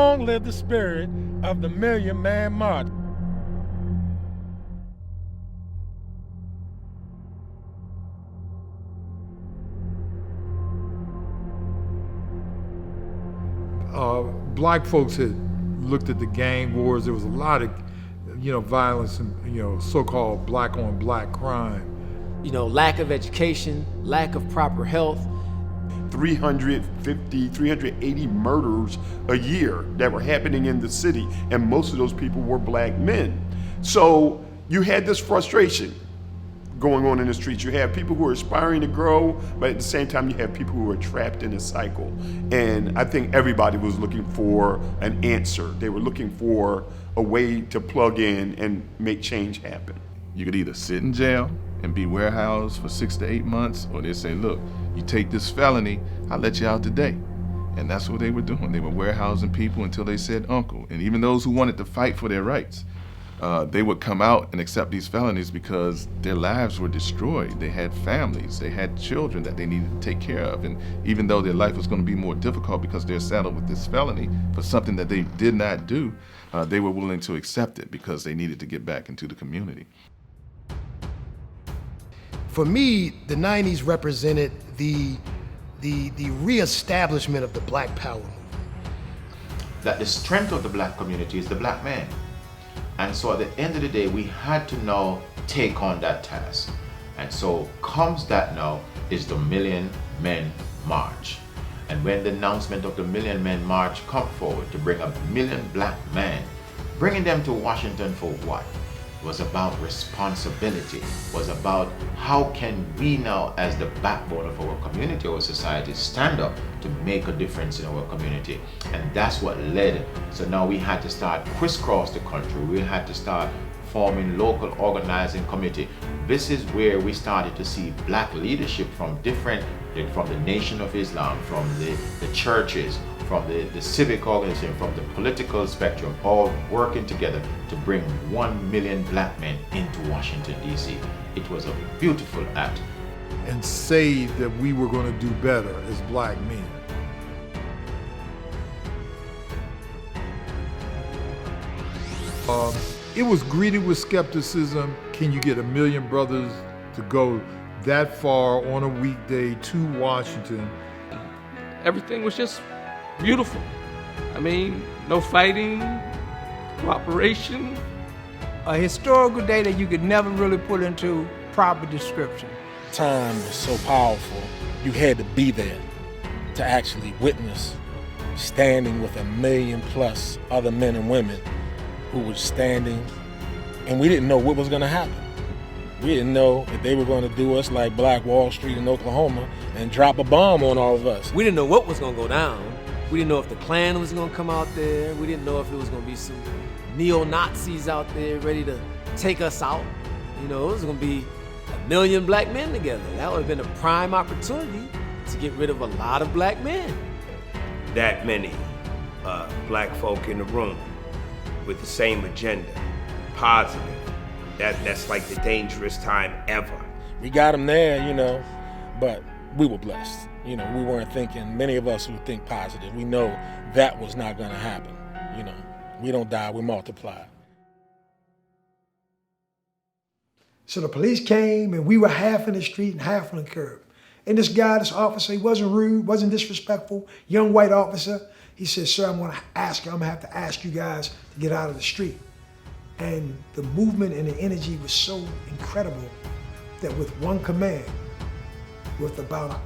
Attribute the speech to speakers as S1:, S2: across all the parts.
S1: Long live the spirit of the Million Man March.
S2: Black folks had looked at the gang wars. There was a lot of, violence and, so-called black on black crime.
S3: Lack of education, lack of proper health.
S4: 350, 380 murders a year that were happening in the city, and most of those people were black men. So you had this frustration going on in the streets. You have people who are aspiring to grow, but at the same time you have people who are trapped in a cycle. And I think everybody was looking for an answer. They were looking for a way to plug in and make change happen.
S5: You could either sit in jail and be warehoused for 6 to 8 months, or they say, look, you take this felony, I'll let you out today. And that's what they were doing. They were warehousing people until they said uncle. And even those who wanted to fight for their rights, they would come out and accept these felonies because their lives were destroyed. They had families, they had children that they needed to take care of. And even though their life was going to be more difficult because they're saddled with this felony for something that they did not do, they were willing to accept it because they needed to get back into the community.
S6: For me, the 90s represented the reestablishment of the Black Power movement.
S7: That the strength of the black community is the black man. And so at the end of the day, we had to now take on that task. And so comes that now is the Million Men March. And when the announcement of the Million Men March come forward to bring 1 million black men, bringing them to Washington for what? It was about responsibility. It was about how can we now, as the backbone of our community or society, stand up to make a difference in our community. And that's what led. So now we had to start crisscross the country. We had to start forming local organizing committee. This is where we started to see black leadership from the Nation of Islam, from the churches, from the civic organization, from the political spectrum, all working together to bring 1 million black men into Washington, D.C. It was a beautiful act.
S2: And say that we were going to do better as black men. It was greeted with skepticism. Can you get 1 million brothers to go that far on a weekday to Washington?
S8: Everything was just beautiful. I mean, no fighting, cooperation.
S9: A historical day that you could never really put into proper description.
S10: Time was so powerful, you had to be there to actually witness standing with 1 million plus other men and women who were standing, and we didn't know what was going to happen. We didn't know if they were going to do us like Black Wall Street in Oklahoma and drop a bomb on all of us.
S3: We didn't know what was going to go down. We didn't know if the Klan was going to come out there. We didn't know if it was going to be some neo-Nazis out there ready to take us out. It was going to be 1 million black men together. That would have been a prime opportunity to get rid of a lot of black men.
S11: That many black folk in the room with the same agenda, positive. That's like the dangerous time ever.
S10: We got them there, but we were blessed. We weren't thinking, many of us who think positive, we know that was not going to happen. We don't die, we multiply.
S6: So the police came and we were half in the street and half on the curb. And this officer, he wasn't rude, wasn't disrespectful, young white officer. He said, sir, I'm gonna have to ask you guys to get out of the street. And the movement and the energy was so incredible that with one command, with about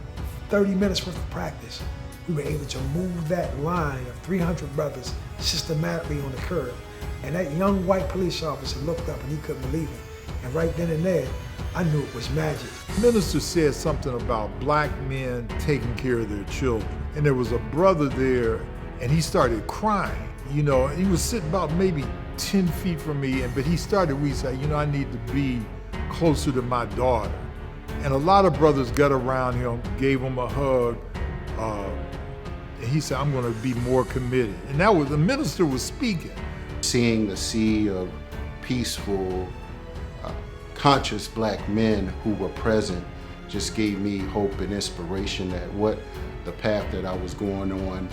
S6: 30 minutes worth of practice, we were able to move that line of 300 brothers systematically on the curb. And that young white police officer looked up and he couldn't believe it. And right then and there, I knew it was magic.
S2: The minister said something about black men taking care of their children. And there was a brother there and he started crying. He was sitting about maybe 10 feet from me, but he started, we said, I need to be closer to my daughter. And a lot of brothers got around him, gave him a hug, and he said, I'm gonna be more committed. And that was, the minister was speaking.
S12: Seeing the sea of peaceful, conscious black men who were present just gave me hope and inspiration that the path that I was going on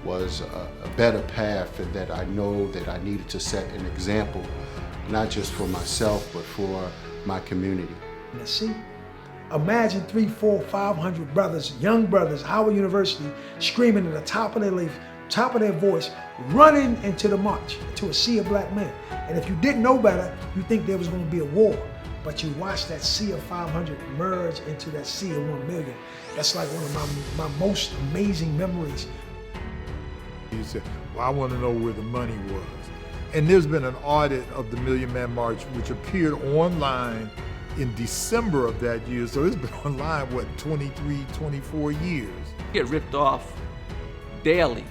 S12: was a better path, and that I know that I needed to set an example, not just for myself, but for my community.
S6: See, imagine 300, 400, 500 brothers, young brothers, Howard University, screaming at the top of their voice, running into the march, to a sea of black men. And if you didn't know better, you think there was going to be a war. But you watch that sea of 500 merge into that sea of 1 million. That's like one of my most amazing memories.
S2: He said, well, I want to know where the money was. And there's been an audit of the Million Man March, which appeared online in December of that year. So it's been online, 23, 24 years.
S8: Get ripped off daily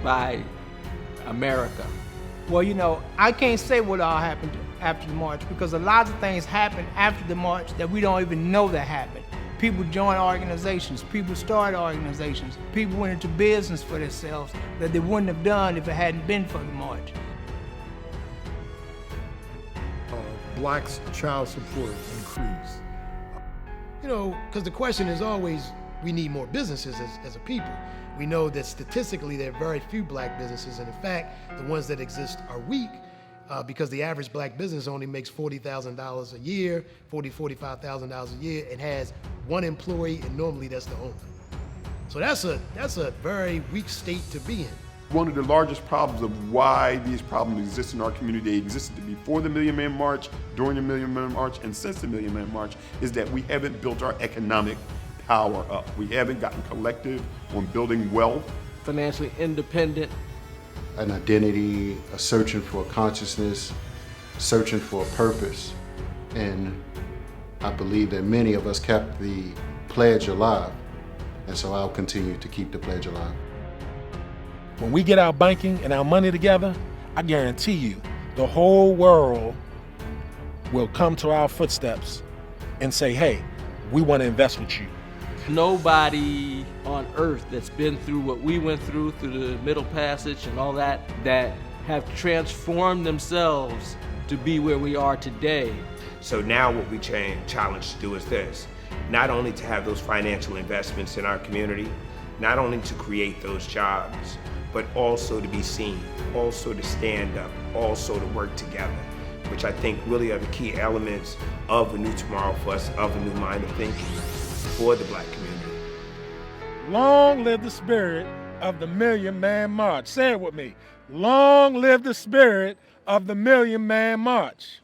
S8: by America.
S9: Well, I can't say what all happened after the march, because a lot of things happened after the march that we don't even know that happened. People joined organizations, people started organizations, people went into business for themselves that they wouldn't have done if it hadn't been for the march.
S2: Blacks' child support increased.
S13: Because the question is always, we need more businesses as a people. We know that statistically there are very few black businesses, and in fact, the ones that exist are weak because the average black business only makes $40,000 a year, $45,000 a year, and has one employee, and normally that's the owner. So that's a very weak state to be in.
S4: One of the largest problems of why these problems exist in our community, they existed before the Million Man March, during the Million Man March, and since the Million Man March, is that we haven't built our economic power up. We haven't gotten collective on building wealth.
S8: Financially independent.
S12: An identity, a searching for a consciousness, searching for a purpose. And I believe that many of us kept the pledge alive. And so I'll continue to keep the pledge alive.
S10: When we get our banking and our money together, I guarantee you, the whole world will come to our footsteps and say, hey, we want to invest with you.
S8: Nobody on earth that's been through what we went through the Middle Passage and all that have transformed themselves to be where we are today.
S11: So now what we challenge to do is this: not only to have those financial investments in our community, not only to create those jobs, but also to be seen, also to stand up, also to work together, which I think really are the key elements of a new tomorrow for us, of a new mind of thinking for the black community.
S1: Long live the spirit of the Million Man March. Say it with me. Long live the spirit of the Million Man March.